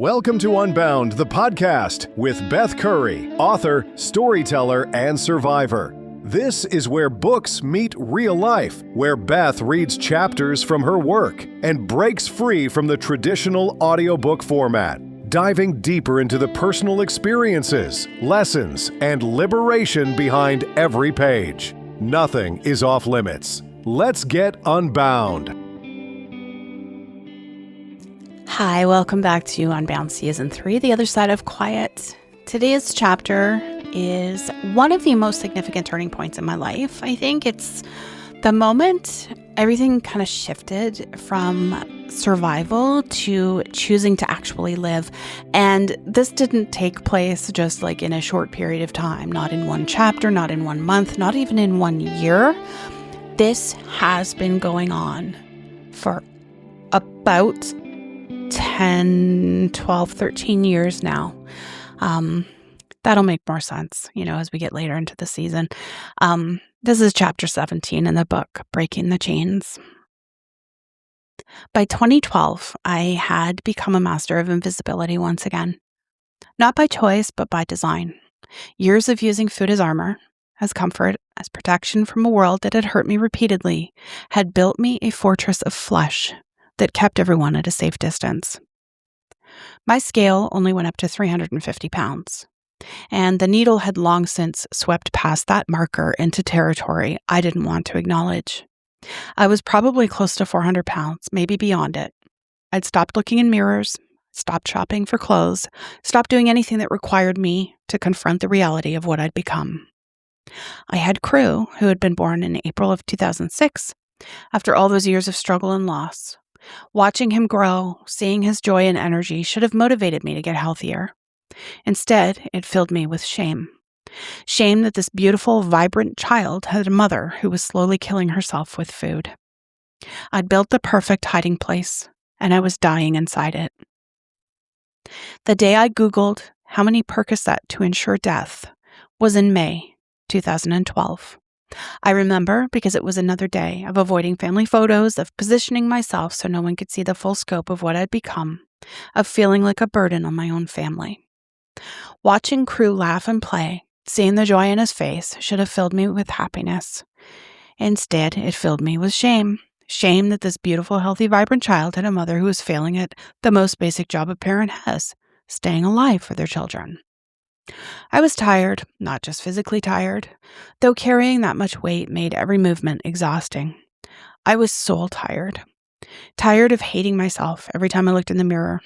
Welcome to Unbound, the podcast with Beth Curry, author, storyteller, and survivor. This is where books meet real life, where Beth reads chapters from her work and breaks free from the traditional audiobook format, diving deeper into the personal experiences, lessons, and liberation behind every page. Nothing is off limits. Let's get unbound. Hi, welcome back to Unbound Season 3, The Other Side of Quiet. Today's chapter is one of the most significant turning points in my life. I think it's the moment everything kind of shifted from survival to choosing to actually live. And this didn't take place just like in a short period of time, not in one chapter, not in 1 month, not even in 1 year. This has been going on for about 10, 12, 13 years now. That'll make more sense, as we get later into the season. This is chapter 17 in the book, Breaking the Chains. By 2012, I had become a master of invisibility once again. Not by choice, but by design. Years of using food as armor, as comfort, as protection from a world that had hurt me repeatedly, had built me a fortress of flesh that kept everyone at a safe distance. My scale only went up to 350 pounds, and the needle had long since swept past that marker into territory I didn't want to acknowledge. I was probably close to 400 pounds, maybe beyond it. I'd stopped looking in mirrors, stopped shopping for clothes, stopped doing anything that required me to confront the reality of what I'd become. I had Crew, who had been born in April of 2006, after all those years of struggle and loss. Watching him grow, seeing his joy and energy should have motivated me to get healthier. Instead, it filled me with shame. Shame that this beautiful, vibrant child had a mother who was slowly killing herself with food. I'd built the perfect hiding place, and I was dying inside it. The day I Googled how many Percocet to ensure death was in May 2012. I remember because it was another day of avoiding family photos, of positioning myself so no one could see the full scope of what I'd become, of feeling like a burden on my own family. Watching Crew laugh and play, seeing the joy in his face, should have filled me with happiness. Instead, it filled me with shame. Shame that this beautiful, healthy, vibrant child had a mother who was failing at the most basic job a parent has, staying alive for their children. I was tired, not just physically tired, though carrying that much weight made every movement exhausting. I was soul tired. Tired of hating myself every time I looked in the mirror.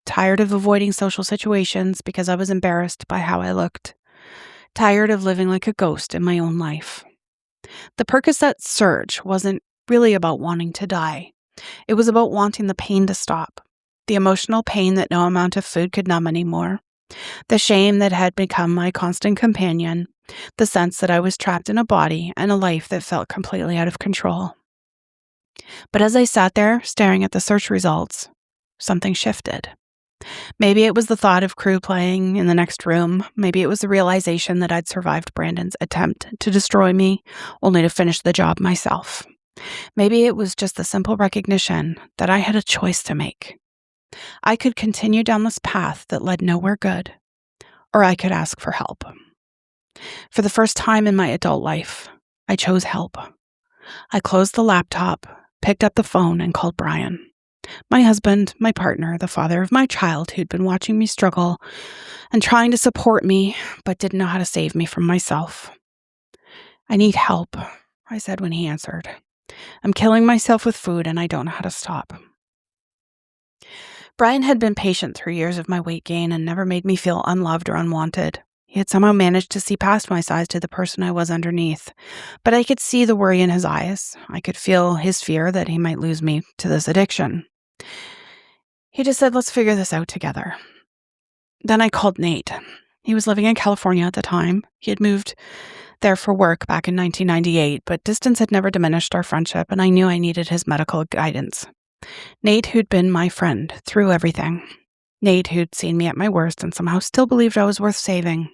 Tired of avoiding social situations because I was embarrassed by how I looked. Tired of living like a ghost in my own life. The Percocet surge wasn't really about wanting to die. It was about wanting the pain to stop. The emotional pain that no amount of food could numb anymore. The shame that had become my constant companion, the sense that I was trapped in a body and a life that felt completely out of control. But as I sat there staring at the search results, something shifted. Maybe it was the thought of Crew playing in the next room. Maybe it was the realization that I'd survived Brandon's attempt to destroy me, only to finish the job myself. Maybe it was just the simple recognition that I had a choice to make. I could continue down this path that led nowhere good, or I could ask for help. For the first time in my adult life, I chose help. I closed the laptop, picked up the phone, and called Brian, my husband, my partner, the father of my child who'd been watching me struggle and trying to support me, but didn't know how to save me from myself. I need help, I said when he answered. I'm killing myself with food and I don't know how to stop. Brian had been patient through years of my weight gain and never made me feel unloved or unwanted. He had somehow managed to see past my size to the person I was underneath, but I could see the worry in his eyes. I could feel his fear that he might lose me to this addiction. He just said, let's figure this out together. Then I called Nate. He was living in California at the time. He had moved there for work back in 1998, but distance had never diminished our friendship, and I knew I needed his medical guidance. Nate, who'd been my friend through everything. Nate, who'd seen me at my worst and somehow still believed I was worth saving.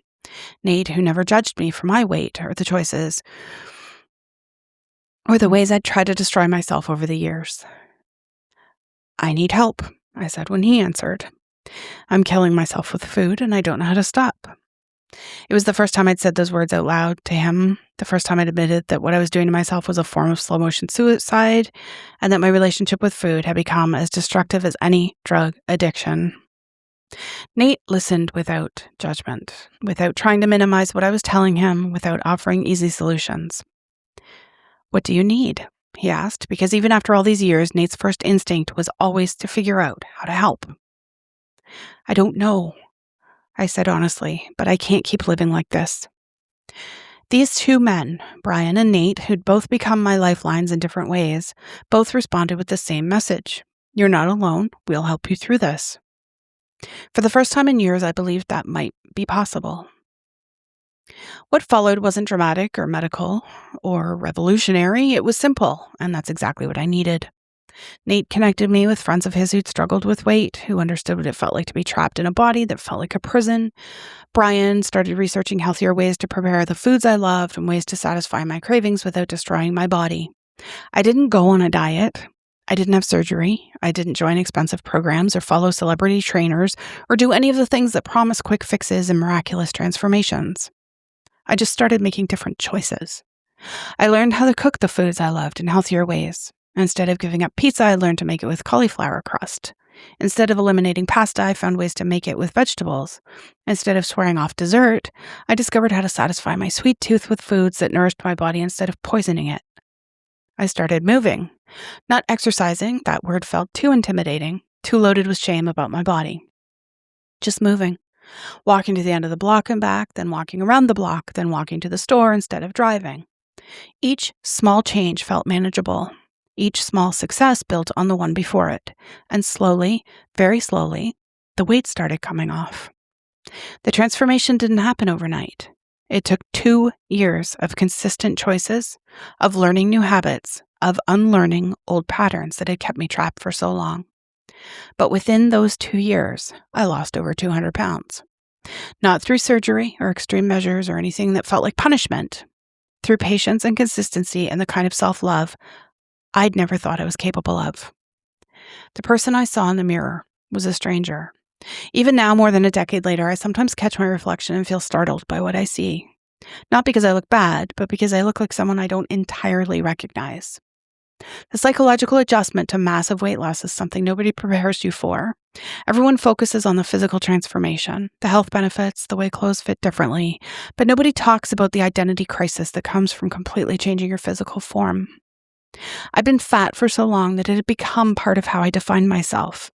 Nate, who never judged me for my weight or the choices or the ways I'd tried to destroy myself over the years. I need help, I said when he answered. I'm killing myself with food and I don't know how to stop. It was the first time I'd said those words out loud to him, the first time I'd admitted that what I was doing to myself was a form of slow motion suicide, and that my relationship with food had become as destructive as any drug addiction. Nate listened without judgment, without trying to minimize what I was telling him, without offering easy solutions. "What do you need?" he asked, because even after all these years, Nate's first instinct was always to figure out how to help. "I don't know," I said honestly, "but I can't keep living like this." These two men, Brian and Nate, who'd both become my lifelines in different ways, both responded with the same message. "You're not alone. We'll help you through this." For the first time in years, I believed that might be possible. What followed wasn't dramatic or medical or revolutionary. It was simple, and that's exactly what I needed. Nate connected me with friends of his who'd struggled with weight, who understood what it felt like to be trapped in a body that felt like a prison. Brian started researching healthier ways to prepare the foods I loved and ways to satisfy my cravings without destroying my body. I didn't go on a diet. I didn't have surgery. I didn't join expensive programs or follow celebrity trainers or do any of the things that promise quick fixes and miraculous transformations. I just started making different choices. I learned how to cook the foods I loved in healthier ways. Instead of giving up pizza, I learned to make it with cauliflower crust. Instead of eliminating pasta, I found ways to make it with vegetables. Instead of swearing off dessert, I discovered how to satisfy my sweet tooth with foods that nourished my body instead of poisoning it. I started moving. Not exercising, that word felt too intimidating, too loaded with shame about my body. Just moving. Walking to the end of the block and back, then walking around the block, then walking to the store instead of driving. Each small change felt manageable. Each small success built on the one before it. And slowly, very slowly, the weight started coming off. The transformation didn't happen overnight. It took 2 years of consistent choices, of learning new habits, of unlearning old patterns that had kept me trapped for so long. But within those 2 years, I lost over 200 pounds. Not through surgery or extreme measures or anything that felt like punishment. Through patience and consistency and the kind of self-love I'd never thought I was capable of. The person I saw in the mirror was a stranger. Even now, more than a decade later, I sometimes catch my reflection and feel startled by what I see. Not because I look bad, but because I look like someone I don't entirely recognize. The psychological adjustment to massive weight loss is something nobody prepares you for. Everyone focuses on the physical transformation, the health benefits, the way clothes fit differently, but nobody talks about the identity crisis that comes from completely changing your physical form. I'd been fat for so long that it had become part of how I defined myself.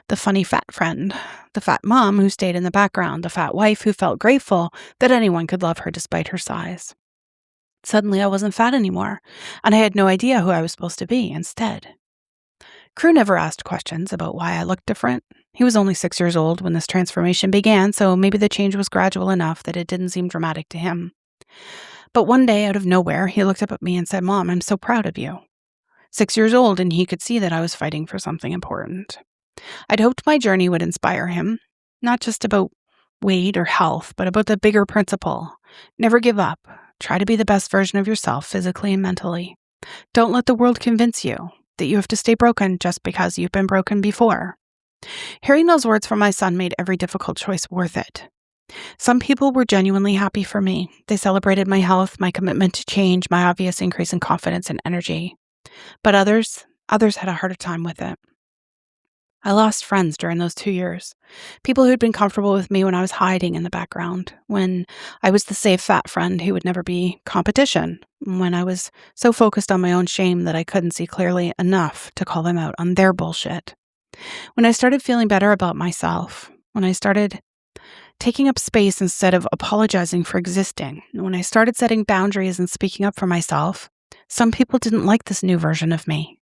The funny fat friend, the fat mom who stayed in the background, the fat wife who felt grateful that anyone could love her despite her size. Suddenly I wasn't fat anymore, and I had no idea who I was supposed to be instead. Crew never asked questions about why I looked different. He was only 6 years old when this transformation began, so maybe the change was gradual enough that it didn't seem dramatic to him. But one day, out of nowhere, he looked up at me and said, "Mom, I'm so proud of you." 6 years old, and he could see that I was fighting for something important. I'd hoped my journey would inspire him, not just about weight or health, but about the bigger principle. Never give up. Try to be the best version of yourself, physically and mentally. Don't let the world convince you that you have to stay broken just because you've been broken before. Hearing those words from my son made every difficult choice worth it. Some people were genuinely happy for me. They celebrated my health, my commitment to change, my obvious increase in confidence and energy. But others had a harder time with it. I lost friends during those 2 years. People who'd been comfortable with me when I was hiding in the background, when I was the safe fat friend who would never be competition, when I was so focused on my own shame that I couldn't see clearly enough to call them out on their bullshit. When I started feeling better about myself, when I started taking up space instead of apologizing for existing, when I started setting boundaries and speaking up for myself, some people didn't like this new version of me.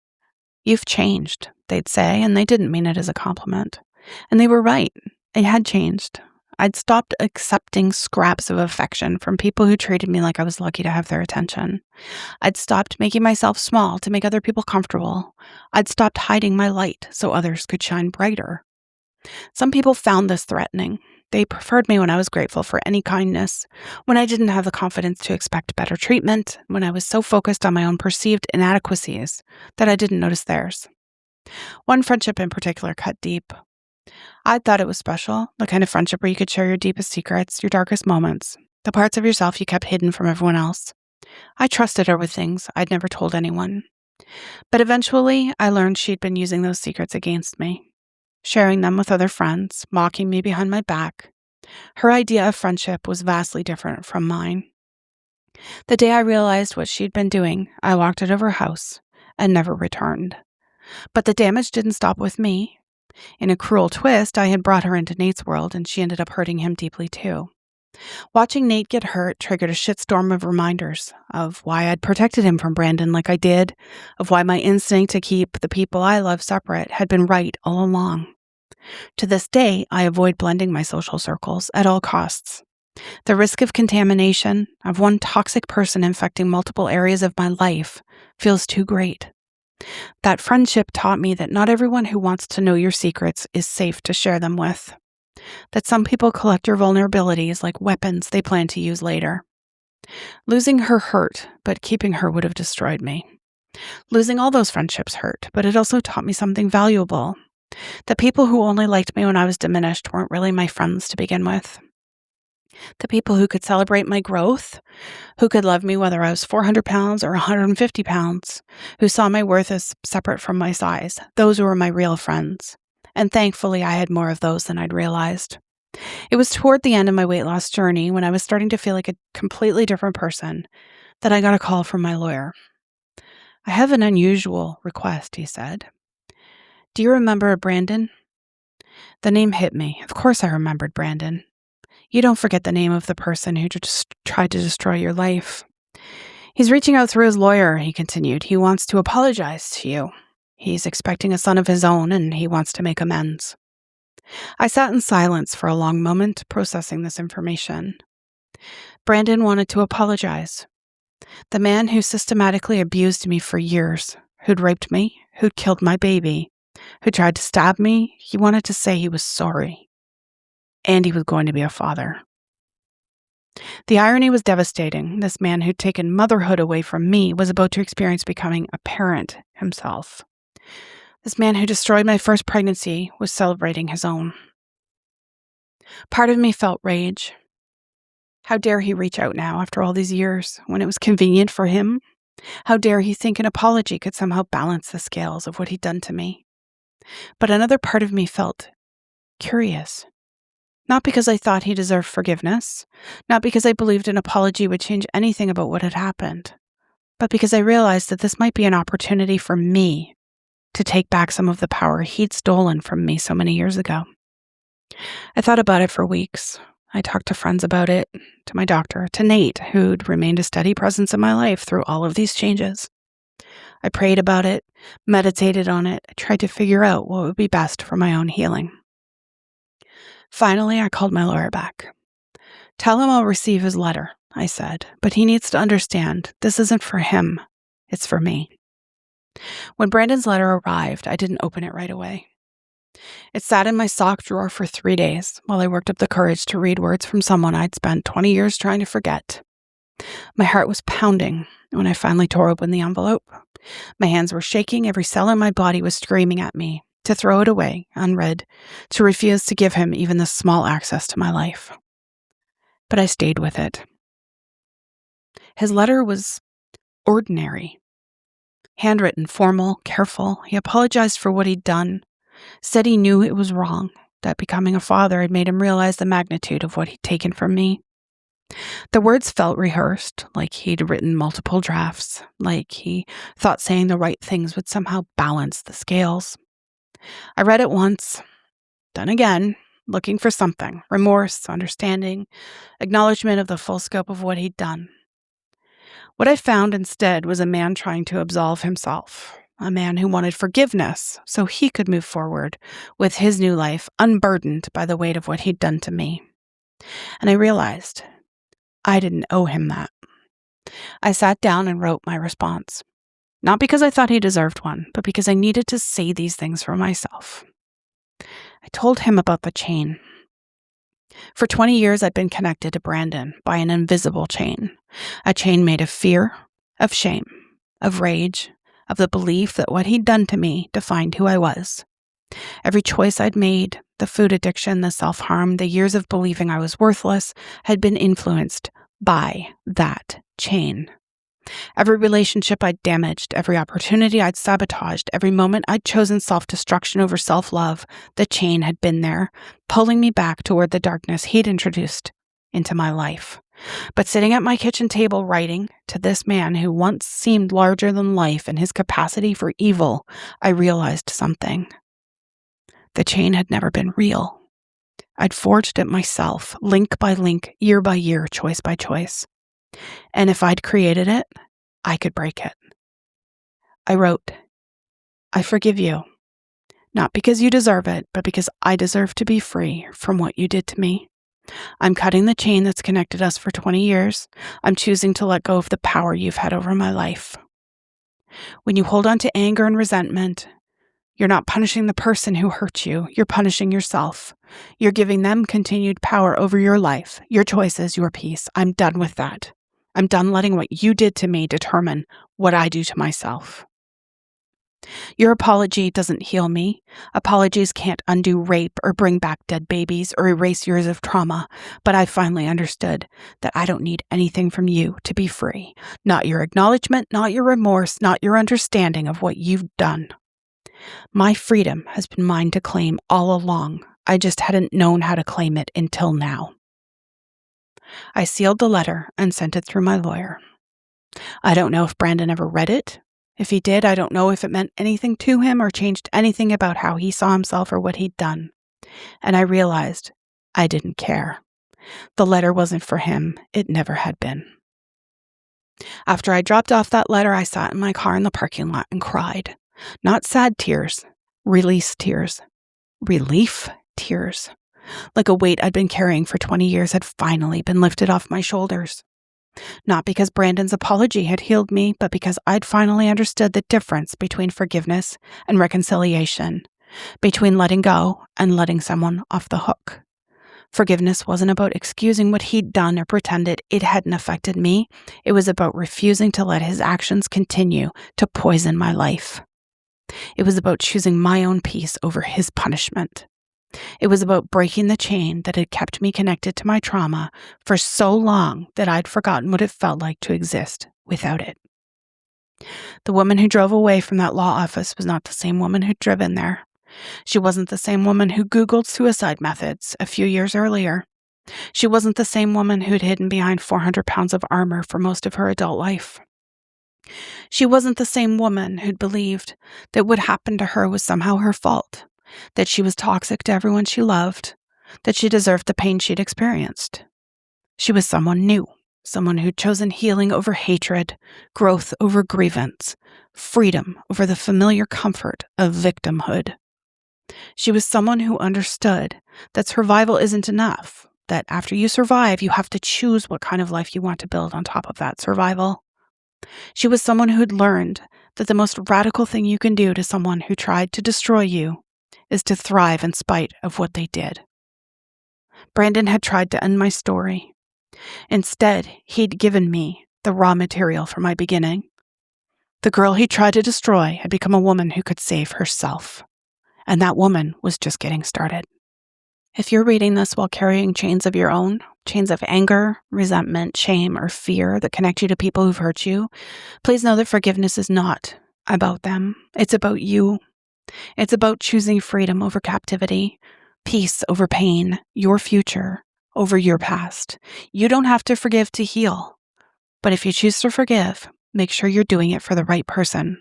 "You've changed," they'd say, and they didn't mean it as a compliment. And they were right. I had changed. I'd stopped accepting scraps of affection from people who treated me like I was lucky to have their attention. I'd stopped making myself small to make other people comfortable. I'd stopped hiding my light so others could shine brighter. Some people found this threatening. They preferred me when I was grateful for any kindness, when I didn't have the confidence to expect better treatment, when I was so focused on my own perceived inadequacies that I didn't notice theirs. One friendship in particular cut deep. I thought it was special, the kind of friendship where you could share your deepest secrets, your darkest moments, the parts of yourself you kept hidden from everyone else. I trusted her with things I'd never told anyone. But eventually, I learned she'd been using those secrets against me, sharing them with other friends, mocking me behind my back. Her idea of friendship was vastly different from mine. The day I realized what she'd been doing, I walked out of her house and never returned. But the damage didn't stop with me. In a cruel twist, I had brought her into Nate's world, and she ended up hurting him deeply too. Watching Nate get hurt triggered a shitstorm of reminders of why I'd protected him from Brandon like I did, of why my instinct to keep the people I love separate had been right all along. To this day, I avoid blending my social circles at all costs. The risk of contamination, of one toxic person infecting multiple areas of my life, feels too great. That friendship taught me that not everyone who wants to know your secrets is safe to share them with. That some people collect your vulnerabilities like weapons they plan to use later. Losing her hurt, but keeping her would have destroyed me. Losing all those friendships hurt, but it also taught me something valuable. The people who only liked me when I was diminished weren't really my friends to begin with. The people who could celebrate my growth, who could love me whether I was 400 pounds or 150 pounds, who saw my worth as separate from my size, those were my real friends. And thankfully, I had more of those than I'd realized. It was toward the end of my weight loss journey, when I was starting to feel like a completely different person, that I got a call from my lawyer. "I have an unusual request," he said. "Do you remember Brandon?" The name hit me. Of course I remembered Brandon. You don't forget the name of the person who just tried to destroy your life. "He's reaching out through his lawyer," he continued. "He wants to apologize to you. He's expecting a son of his own, and he wants to make amends." I sat in silence for a long moment, processing this information. Brandon wanted to apologize. The man who systematically abused me for years, who'd raped me, who'd killed my baby, who tried to stab me, he wanted to say he was sorry. And he was going to be a father. The irony was devastating. This man who'd taken motherhood away from me was about to experience becoming a parent himself. This man who destroyed my first pregnancy was celebrating his own. Part of me felt rage. How dare he reach out now after all these years, when it was convenient for him? How dare he think an apology could somehow balance the scales of what he'd done to me? But another part of me felt curious. Not because I thought he deserved forgiveness, not because I believed an apology would change anything about what had happened, but because I realized that this might be an opportunity for me to take back some of the power he'd stolen from me so many years ago. I thought about it for weeks. I talked to friends about it, to my doctor, to Nate, who'd remained a steady presence in my life through all of these changes. I prayed about it, meditated on it, tried to figure out what would be best for my own healing. Finally, I called my lawyer back. "Tell him I'll receive his letter," I said, "but he needs to understand this isn't for him, it's for me." When Brandon's letter arrived, I didn't open it right away. It sat in my sock drawer for 3 days while I worked up the courage to read words from someone I'd spent 20 years trying to forget. My heart was pounding when I finally tore open the envelope. My hands were shaking, every cell in my body was screaming at me to throw it away, unread, to refuse to give him even the small access to my life. But I stayed with it. His letter was ordinary. Handwritten, formal, careful. He apologized for what he'd done, said he knew it was wrong, that becoming a father had made him realize the magnitude of what he'd taken from me. The words felt rehearsed, like he'd written multiple drafts, like he thought saying the right things would somehow balance the scales. I read it once, then again, looking for something, remorse, understanding, acknowledgement of the full scope of what he'd done. What I found instead was a man trying to absolve himself, a man who wanted forgiveness so he could move forward with his new life unburdened by the weight of what he'd done to me. And I realized I didn't owe him that. I sat down and wrote my response. Not because I thought he deserved one, but because I needed to say these things for myself. I told him about the chain. For 20 years, I'd been connected to Brandon by an invisible chain, a chain made of fear, of shame, of rage, of the belief that what he'd done to me defined who I was. Every choice I'd made, the food addiction, the self-harm, the years of believing I was worthless had been influenced by that chain. Every relationship I'd damaged, every opportunity I'd sabotaged, every moment I'd chosen self-destruction over self-love, the chain had been there, pulling me back toward the darkness he'd introduced into my life. But sitting at my kitchen table writing to this man who once seemed larger than life in his capacity for evil, I realized something. The chain had never been real. I'd forged it myself, link by link, year by year, choice by choice. And if I'd created it, I could break it. I wrote, I forgive you, not because you deserve it, but because I deserve to be free from what you did to me. I'm cutting the chain that's connected us for 20 years. I'm choosing to let go of the power you've had over my life. When you hold on to anger and resentment, you're not punishing the person who hurt you. You're punishing yourself. You're giving them continued power over your life, your choices, your peace. I'm done with that. I'm done letting what you did to me determine what I do to myself. Your apology doesn't heal me. Apologies can't undo rape or bring back dead babies or erase years of trauma. But I finally understood that I don't need anything from you to be free. Not your acknowledgement, not your remorse, not your understanding of what you've done. My freedom has been mine to claim all along. I just hadn't known how to claim it until now. I sealed the letter and sent it through my lawyer. I don't know if Brandon ever read it. If he did, I don't know if it meant anything to him or changed anything about how he saw himself or what he'd done. And I realized I didn't care. The letter wasn't for him. It never had been. After I dropped off that letter, I sat in my car in the parking lot and cried. Not sad tears, release tears, relief tears. Like a weight I'd been carrying for 20 years had finally been lifted off my shoulders. Not because Brandon's apology had healed me, but because I'd finally understood the difference between forgiveness and reconciliation, between letting go and letting someone off the hook. Forgiveness wasn't about excusing what he'd done or pretended it hadn't affected me. It was about refusing to let his actions continue to poison my life. It was about choosing my own peace over his punishment. It was about breaking the chain that had kept me connected to my trauma for so long that I'd forgotten what it felt like to exist without it. The woman who drove away from that law office was not the same woman who'd driven there. She wasn't the same woman who Googled suicide methods a few years earlier. She wasn't the same woman who'd hidden behind 400 pounds of armor for most of her adult life. She wasn't the same woman who'd believed that what happened to her was somehow her fault, that she was toxic to everyone she loved, that she deserved the pain she'd experienced. She was someone new, someone who'd chosen healing over hatred, growth over grievance, freedom over the familiar comfort of victimhood. She was someone who understood that survival isn't enough, that after you survive, you have to choose what kind of life you want to build on top of that survival. She was someone who'd learned that the most radical thing you can do to someone who tried to destroy you is to thrive in spite of what they did. Brandon had tried to end my story. Instead, he'd given me the raw material for my beginning. The girl he tried to destroy had become a woman who could save herself. And that woman was just getting started. If you're reading this while carrying chains of your own, chains of anger, resentment, shame, or fear that connect you to people who've hurt you, please know that forgiveness is not about them. It's about you. It's about choosing freedom over captivity, peace over pain, your future over your past. You don't have to forgive to heal. But if you choose to forgive, make sure you're doing it for the right person,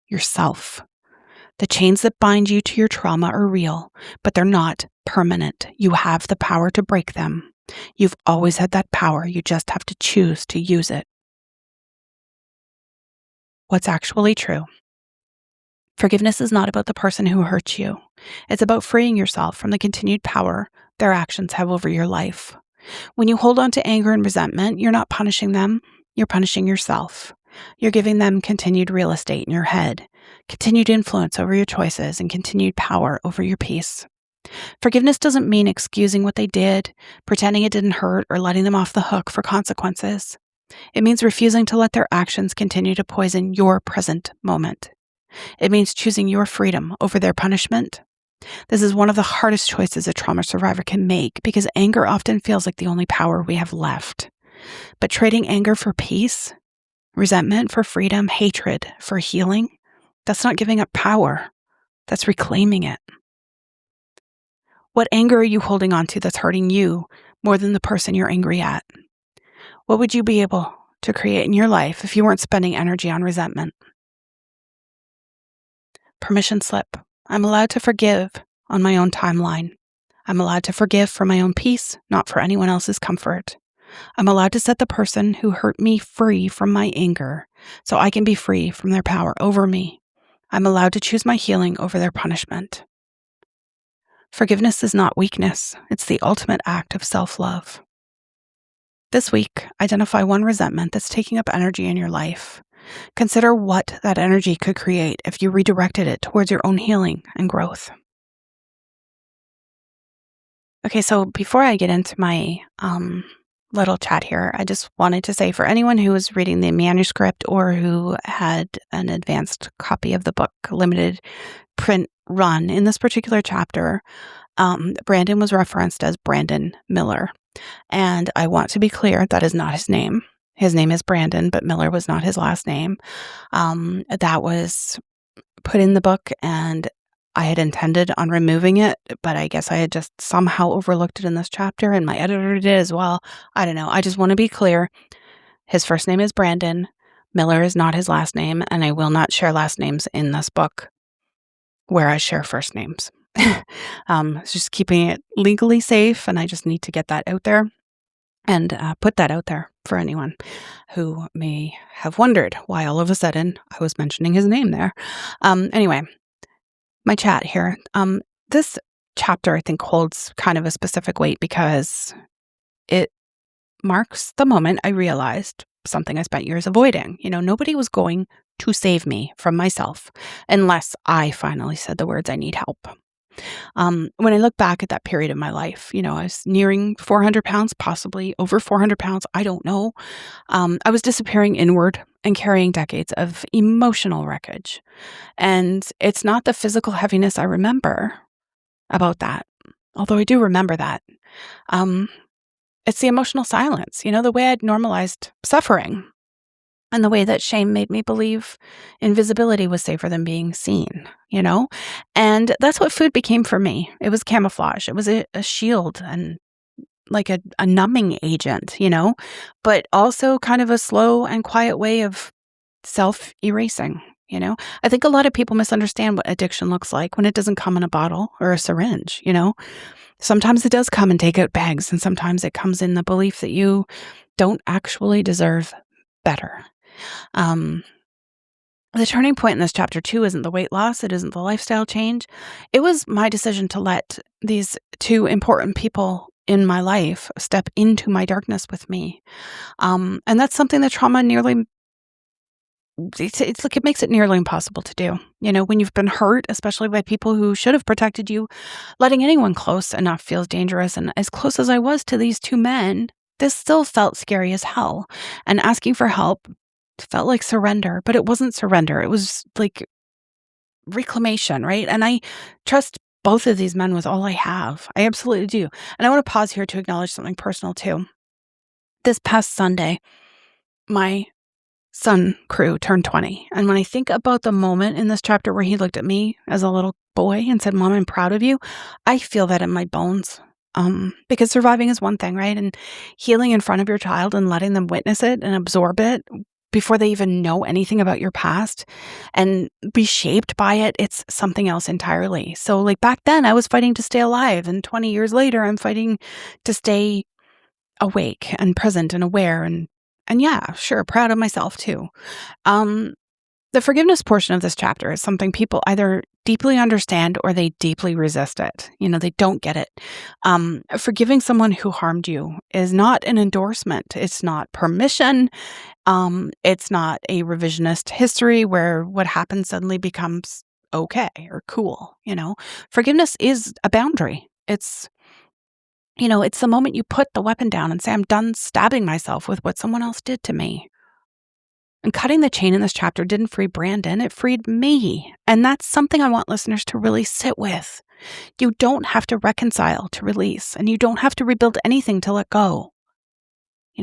yourself. The chains that bind you to your trauma are real, but they're not permanent. You have the power to break them. You've always had that power. You just have to choose to use it. What's actually true? Forgiveness is not about the person who hurt you. It's about freeing yourself from the continued power their actions have over your life. When you hold on to anger and resentment, you're not punishing them. You're punishing yourself. You're giving them continued real estate in your head, continued influence over your choices, and continued power over your peace. Forgiveness doesn't mean excusing what they did, pretending it didn't hurt, or letting them off the hook for consequences. It means refusing to let their actions continue to poison your present moment. It means choosing your freedom over their punishment, This is one of the hardest choices a trauma survivor can make because anger often feels like the only power we have left. But trading anger for peace, resentment for freedom, hatred for healing, that's not giving up power. That's reclaiming it. What anger are you holding on to that's hurting you more than the person you're angry at? What would you be able to create in your life if you weren't spending energy on resentment? Permission slip. I'm allowed to forgive on my own timeline. I'm allowed to forgive for my own peace, not for anyone else's comfort. I'm allowed to set the person who hurt me free from my anger so I can be free from their power over me. I'm allowed to choose my healing over their punishment. Forgiveness is not weakness. It's the ultimate act of self-love. This week, identify one resentment that's taking up energy in your life. Consider what that energy could create if you redirected it towards your own healing and growth. Okay, so before I get into my little chat here, I just wanted to say for anyone who was reading the manuscript or who had an advanced copy of the book, limited print run, in this particular chapter, Brandon was referenced as Brandon Miller. And I want to be clear, that is not his name. His name is Brandon, but Miller was not his last name. That was put in the book, and I had intended on removing it, but I guess I had just somehow overlooked it in this chapter, and my editor did as well. I don't know. I just want to be clear. His first name is Brandon. Miller is not his last name, and I will not share last names in this book where I share first names. It's just keeping it legally safe, and I just need to get that out there and put that out there for anyone who may have wondered why all of a sudden I was mentioning his name there. Anyway, my chat here. This chapter, I think, holds kind of a specific weight because it marks the moment I realized something I spent years avoiding. Nobody was going to save me from myself unless I finally said the words, "I need help." When I look back at that period of my life, I was nearing 400 pounds, possibly over 400 pounds. I don't know. I was disappearing inward and carrying decades of emotional wreckage. And it's not the physical heaviness I remember about that, although I do remember that. It's the emotional silence, the way I'd normalized suffering. And the way that shame made me believe invisibility was safer than being seen, And that's what food became for me. It was camouflage. It was a shield and like a numbing agent, but also kind of a slow and quiet way of self-erasing, I think a lot of people misunderstand what addiction looks like when it doesn't come in a bottle or a syringe, Sometimes it does come and take out bags, and sometimes it comes in the belief that you don't actually deserve better. The turning point in this chapter 2 isn't the weight loss. It isn't the lifestyle change. It was my decision to let these two important people in my life step into my darkness with me. And that's something that trauma it's like it makes it nearly impossible to do. When you've been hurt, especially by people who should have protected you, letting anyone close enough feels dangerous. And as close as I was to these two men, this still felt scary as hell. And asking for help felt like surrender, but it wasn't surrender. It was like reclamation, right? And I trust both of these men with all I have. I absolutely do. And I want to pause here to acknowledge something personal too. This past Sunday, my son, Crew, turned 20. And when I think about the moment in this chapter where he looked at me as a little boy and said, "Mom, I'm proud of you," I feel that in my bones. Because surviving is one thing, right? And healing in front of your child and letting them witness it and absorb it before they even know anything about your past and be shaped by it, it's something else entirely. So like back then I was fighting to stay alive, and 20 years later I'm fighting to stay awake and present and aware and yeah, sure, proud of myself too. The forgiveness portion of this chapter is something people either deeply understand or they deeply resist it. They don't get it. Forgiving someone who harmed you is not an endorsement. It's not permission. It's not a revisionist history where what happened suddenly becomes okay or cool. Forgiveness is a boundary. It's the moment you put the weapon down and say, "I'm done stabbing myself with what someone else did to me." And cutting the chain in this chapter didn't free Brandon, it freed me. And that's something I want listeners to really sit with. You don't have to reconcile to release, and you don't have to rebuild anything to let go.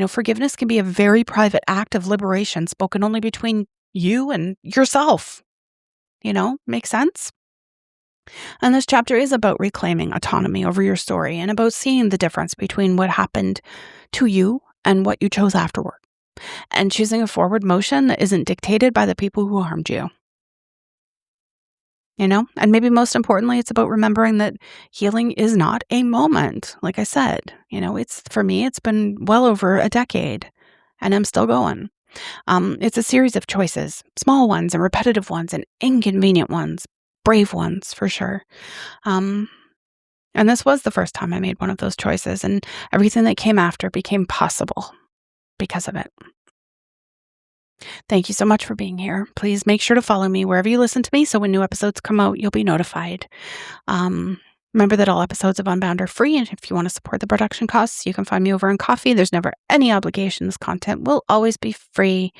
Forgiveness can be a very private act of liberation spoken only between you and yourself. Make sense? And this chapter is about reclaiming autonomy over your story and about seeing the difference between what happened to you and what you chose afterward. And choosing a forward motion that isn't dictated by the people who harmed you. And maybe most importantly, it's about remembering that healing is not a moment. Like I said, for me, it's been well over a decade and I'm still going. It's a series of choices, small ones and repetitive ones and inconvenient ones, brave ones for sure. And this was the first time I made one of those choices, and everything that came after became possible because of it. Thank you so much for being here. Please make sure to follow me wherever you listen to me so when new episodes come out, you'll be notified. Remember that all episodes of Unbound are free, and if you want to support the production costs, you can find me over on Ko-fi. There's never any obligation. This content will always be free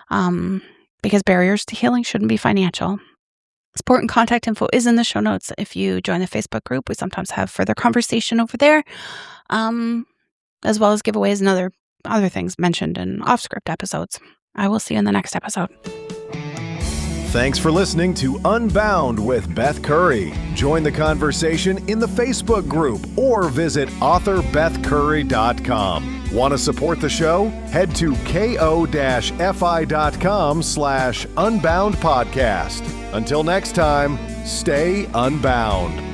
because barriers to healing shouldn't be financial. Support and contact info is in the show notes. If you join the Facebook group, we sometimes have further conversation over there, as well as giveaways and other things mentioned in off-script episodes. I will see you in the next episode. Thanks for listening to Unbound with Beth Curry. Join the conversation in the Facebook group or visit author.bethcurry.com. Want to support the show? Head to ko-fi.com/Unbound Podcast. Until next time, stay unbound.